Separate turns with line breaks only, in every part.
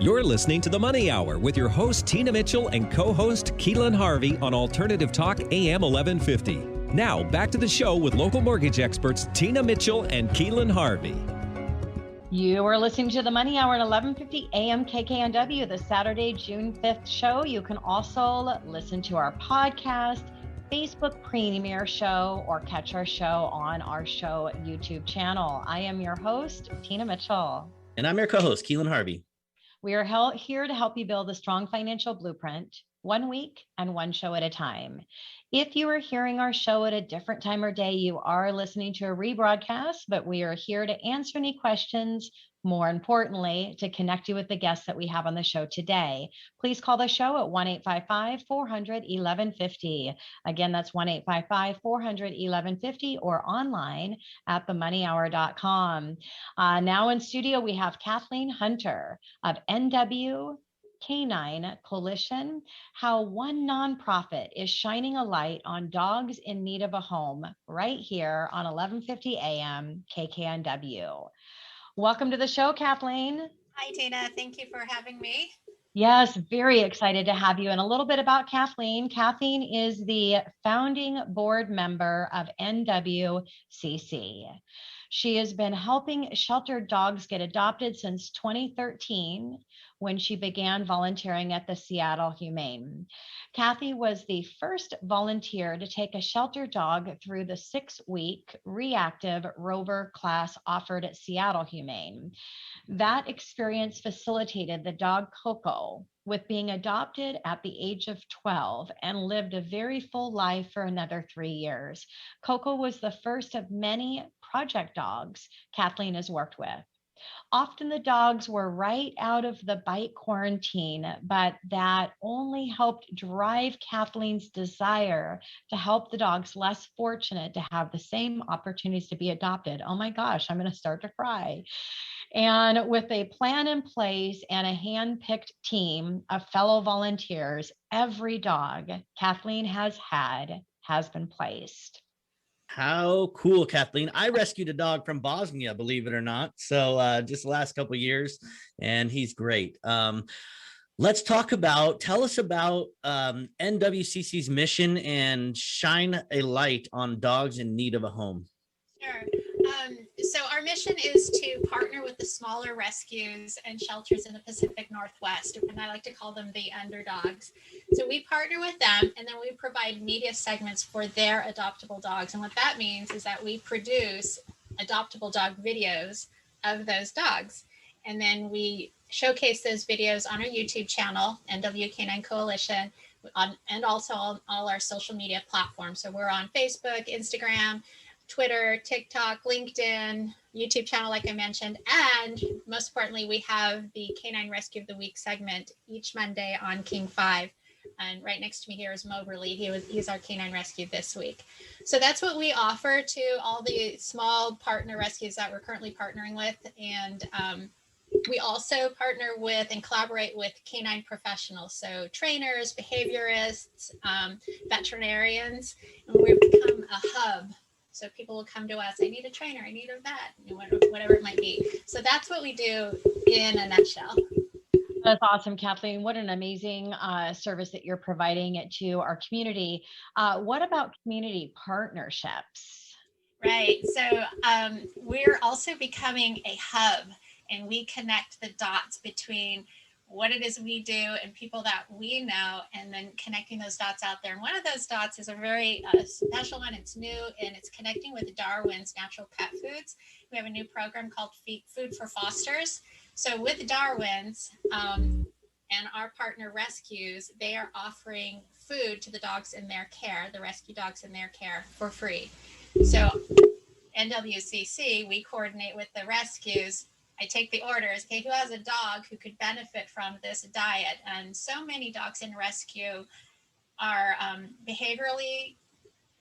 You're listening to The Money Hour with your host, Tina Mitchell, and co-host, Keelan Harvey on Alternative Talk AM 1150. Now, back to the show with local mortgage experts, Tina Mitchell and Keelan Harvey.
You are listening to The Money Hour at 1150 AM KKNW, the Saturday, June 5th show. You can also listen to our podcast, Facebook premiere show, or catch our show on our show YouTube channel. I am your host, Tina Mitchell.
And I'm your co-host, Keelan Harvey.
We are here to help you build a strong financial blueprint, 1 week and one show at a time. If you are hearing our show at a different time or day, you are listening to a rebroadcast, but we are here to answer any questions. More importantly, to connect you with the guests that we have on the show today. Please call the show at 1-855-400-1150. Again, that's 1-855-400-1150 or online at themoneyhour.com. Now in studio, we have Kathleen Hunter of NW Canine Coalition, how one nonprofit is shining a light on dogs in need of a home right here on 1150 AM KKNW. Welcome to the show, Kathleen.
Hi, Tina. Thank you for having me.
Yes, very excited to have you. And a little bit about Kathleen. Kathleen is the founding board member of NWCC. She has been helping sheltered dogs get adopted since 2013, when she began volunteering at the Seattle Humane. Kathy was the first volunteer to take a shelter dog through the 6-week reactive rover class offered at Seattle Humane. That experience facilitated the dog Coco with being adopted at the age of 12 and lived a very full life for another 3 years. Coco was the first of many project dogs Kathleen has worked with. Often the dogs were right out of the bite quarantine, but that only helped drive Kathleen's desire to help the dogs less fortunate to have the same opportunities to be adopted. Oh my gosh, I'm going to start to cry. And with a plan in place and a hand-picked team of fellow volunteers, every dog Kathleen has had has been placed.
How cool, Kathleen. I rescued a dog from Bosnia, believe it or not. So just the last couple of years, and he's great. Let's tell us about NWCC's mission and shine a light on dogs in need of a home.
Sure. So our mission is to partner with the smaller rescues and shelters in the Pacific Northwest, and I like to call them the underdogs. So we partner with them, and then we provide media segments for their adoptable dogs. And what that means is that we produce adoptable dog videos of those dogs. And then we showcase those videos on our YouTube channel, NW Canine Coalition, and also on all our social media platforms. So we're on Facebook, Instagram, Twitter, TikTok, LinkedIn, YouTube channel, like I mentioned. And most importantly, we have the Canine Rescue of the Week segment each Monday on King 5. And right next to me here is Moberly. He's our canine rescue this week. So that's what we offer to all the small partner rescues that we're currently partnering with. And we also partner with and collaborate with canine professionals. So trainers, behaviorists, veterinarians, and we've become a hub. So people will come to us, I need a trainer, I need a vet, whatever it might be. So that's what we do in a nutshell.
That's awesome, Kathleen. What an amazing service that you're providing to our community. What about community partnerships?
Right. So we're also becoming a hub, and we connect the dots between what it is we do and people that we know, and then connecting those dots out there. And one of those dots is a very special one. It's new, and it's connecting with Darwin's Natural Pet Foods. We have a new program called Food for Fosters. So with Darwin's and our partner rescues, they are offering food to the dogs in their care, the rescue dogs in their care, for free. So NWCC, we coordinate with the rescues. I take the orders, okay, who has a dog who could benefit from this diet? And so many dogs in rescue are behaviorally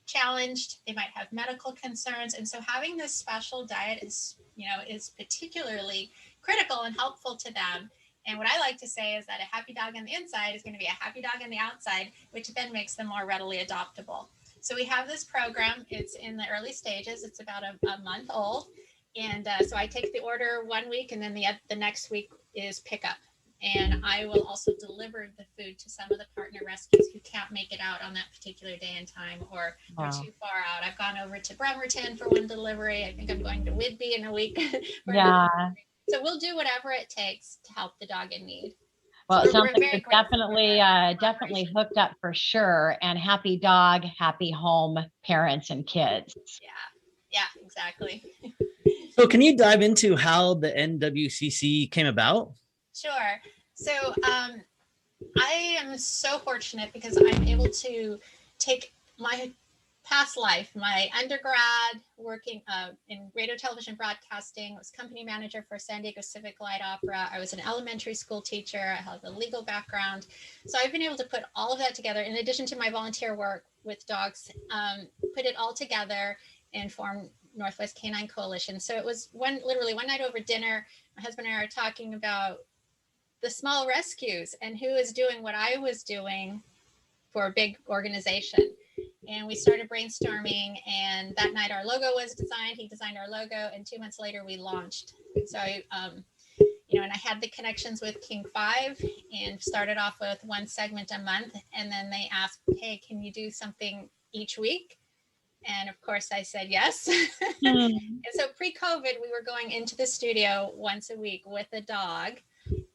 challenged. They might have medical concerns. And so having this special diet is particularly critical and helpful to them. And what I like to say is that a happy dog on the inside is going to be a happy dog on the outside, which then makes them more readily adoptable. So we have this program. It's in the early stages. It's about a month old. And so I take the order 1 week, and then the next week is pickup. And I will also deliver the food to some of the partner rescues who can't make it out on that particular day and time, or they're
Wow.
too far out. I've gone over to Bremerton for one delivery. I think I'm going to Whitby in a week. For
Yeah.
So we'll do whatever it takes to help the dog in need.
Well,
So
it sounds
we're
like
very
you're
grateful for
definitely,
that
definitely
collaboration.
hooked up for sure. And happy dog, happy home, parents and kids.
Yeah, exactly.
So can you dive into how the NWCC came about?
Sure. So I am so fortunate because I'm able to take my past life, my undergrad working in radio, television, broadcasting. I was company manager for San Diego Civic Light Opera. I was an elementary school teacher. I have a legal background. So I've been able to put all of that together, in addition to my volunteer work with dogs, put it all together and form Northwest Canine Coalition. So it was literally one night over dinner, my husband and I are talking about the small rescues and who is doing what I was doing for a big organization. And we started brainstorming, and that night our logo was designed. He designed our logo, and 2 months later we launched. So and I had the connections with King 5 and started off with one segment a month. And then they asked, hey, can you do something each week? And of course I said yes. And so pre-COVID, we were going into the studio once a week with a dog.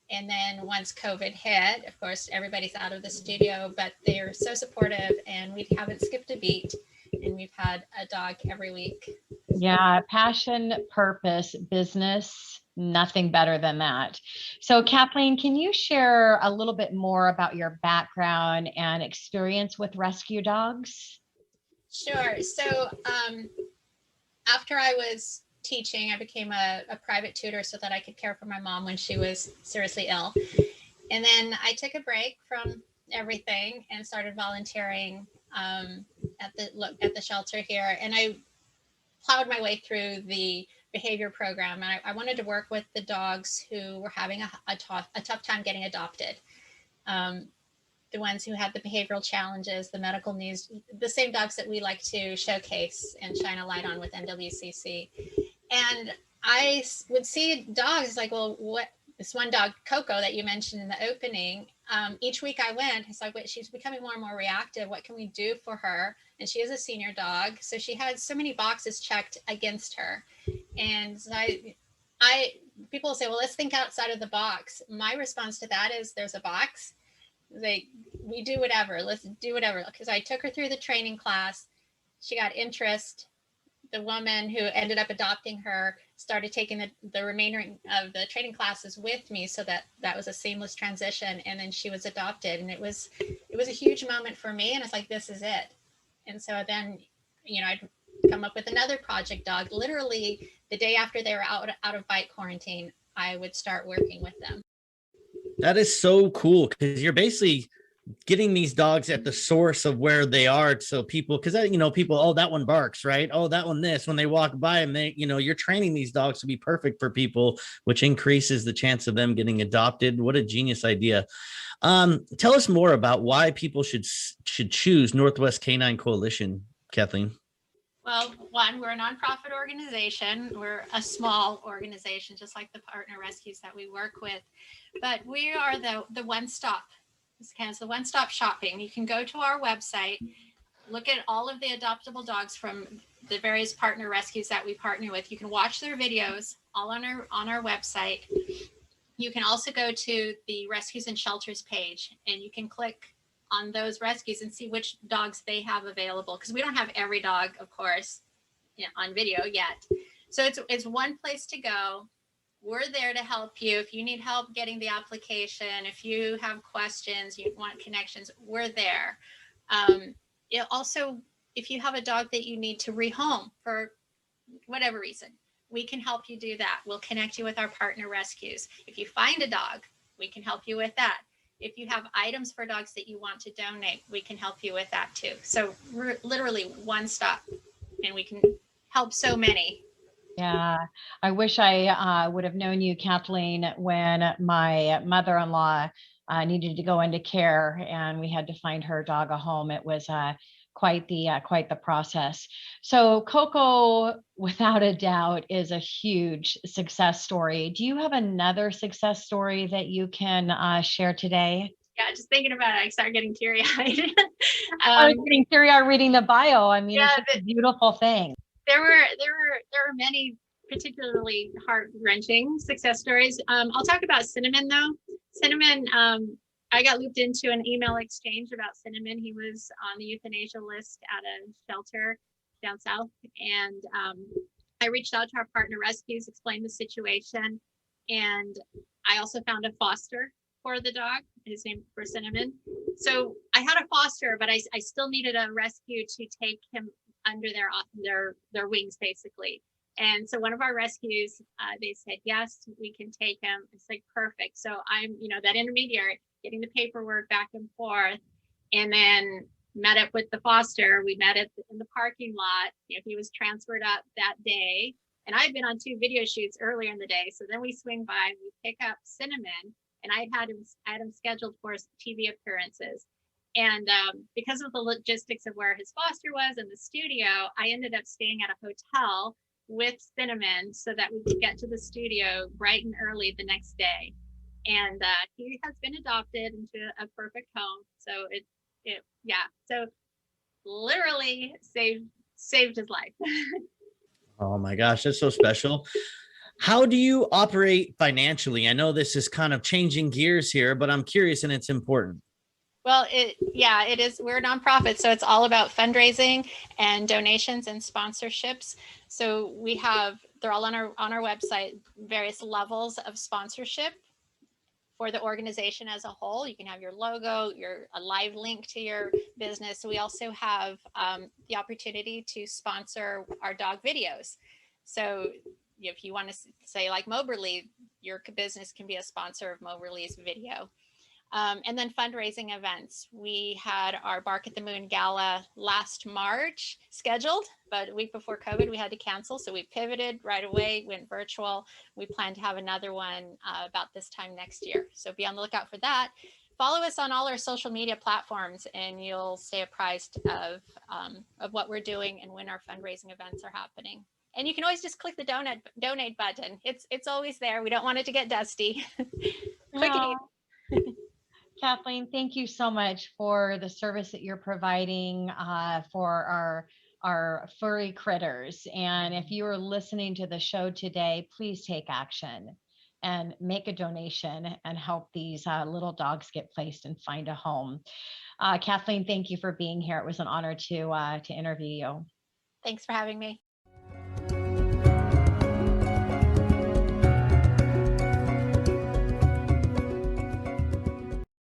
And then once COVID hit, of course, everybody's out of the studio, but they're so supportive and we haven't skipped a beat. And we've had a dog every week.
Yeah, passion, purpose, business, nothing better than that. So Kathleen, can you share a little bit more about your background and experience with rescue dogs?
Sure. So after I was teaching, I became a private tutor so that I could care for my mom when she was seriously ill. And then I took a break from everything and started volunteering at the shelter here. And I plowed my way through the behavior program. And I wanted to work with the dogs who were having a tough time getting adopted. The ones who had the behavioral challenges, the medical needs, the same dogs that we like to showcase and shine a light on with NWCC. And I would see dogs like, well, what, this one dog, Coco, that you mentioned in the opening, each week I went, it's like, wait, she's becoming more and more reactive. What can we do for her? And she is a senior dog. So she had so many boxes checked against her. And people say, well, let's think outside of the box. My response to that is there's a box. We do whatever. Let's do whatever. Because I took her through the training class. She got interest. The woman who ended up adopting her started taking the remainder of the training classes with me, so that was a seamless transition. And then she was adopted, and it was a huge moment for me. And it's like, this is it. And so then, I'd come up with another project dog. Literally the day after they were out of bite quarantine, I would start working with them.
That is so cool, because you're basically getting these dogs at the source of where they are. So people, because people, oh, that one barks, right? Oh, that one this, when they walk by them, you're training these dogs to be perfect for people, which increases the chance of them getting adopted. What a genius idea. Tell us more about why people should choose Northwest Canine Coalition, Kathleen.
Well, one, we're a nonprofit organization. We're a small organization, just like the partner rescues that we work with. But we are the one-stop. It's kind of the one-stop shopping. You can go to our website, look at all of the adoptable dogs from the various partner rescues that we partner with. You can watch their videos all on our website. You can also go to the Rescues and Shelters page, and you can click on those rescues and see which dogs they have available, because we don't have every dog, of course, on video yet. So it's one place to go. We're there to help you. If you need help getting the application, if you have questions, you want connections, we're there. Also, if you have a dog that you need to rehome for whatever reason, we can help you do that. We'll connect you with our partner rescues. If you find a dog, we can help you with that. If you have items for dogs that you want to donate, we can help you with that too. So we're literally one stop, and we can help so many.
Yeah, I wish I would have known you, Kathleen, when my mother-in-law needed to go into care and we had to find her dog a home. It was quite the process. So Coco, without a doubt, is a huge success story. Do you have another success story that you can share today?
Yeah, just thinking about it, I start getting teary-eyed.
I was getting teary-eyed reading the bio. I mean,
Yeah,
it's just a beautiful thing.
there were many particularly heart-wrenching success stories. I'll talk about Cinnamon though. Cinnamon, I got looped into an email exchange about Cinnamon. He was on the euthanasia list at a shelter down south, and I reached out to our partner rescues, explained the situation, and I also found a foster for the dog, his name for Cinnamon. So I had a foster, but I still needed a rescue to take him under their wings, basically. And so one of our rescues, they said, yes, we can take him. It's like, perfect. So I'm, that intermediary, getting the paperwork back and forth, and then met up with the foster. We met in the parking lot. He was transferred up that day. And I'd been on 2 video shoots earlier in the day. So then we swing by, we pick up Cinnamon, and I had him scheduled for TV appearances. And because of the logistics of where his foster was and the studio, I ended up staying at a hotel with Cinnamon so that we could get to the studio bright and early the next day. And he has been adopted into a perfect home. So so literally saved his life.
Oh my gosh, that's so special. How do you operate financially? I know this is kind of changing gears here, but I'm curious, and it's important.
Well, it is. We're a nonprofit, so it's all about fundraising and donations and sponsorships. So they're all on our website, various levels of sponsorship for the organization as a whole. You can have your logo, a live link to your business. We also have the opportunity to sponsor our dog videos. So if you want to say like Moberly, your business can be a sponsor of Moberly's video. And then fundraising events. We had our Bark at the Moon Gala last March scheduled, but a week before COVID, we had to cancel. So we pivoted right away, went virtual. We plan to have another one about this time next year. So be on the lookout for that. Follow us on all our social media platforms, and you'll stay apprised of what we're doing and when our fundraising events are happening. And you can always just click the donate button. It's always there. We don't want it to get dusty. Quick and easy.
Kathleen, thank you so much for the service that you're providing for our furry critters. And if you are listening to the show today, please take action and make a donation and help these little dogs get placed and find a home. Kathleen, thank you for being here. It was an honor to interview you.
Thanks for having me.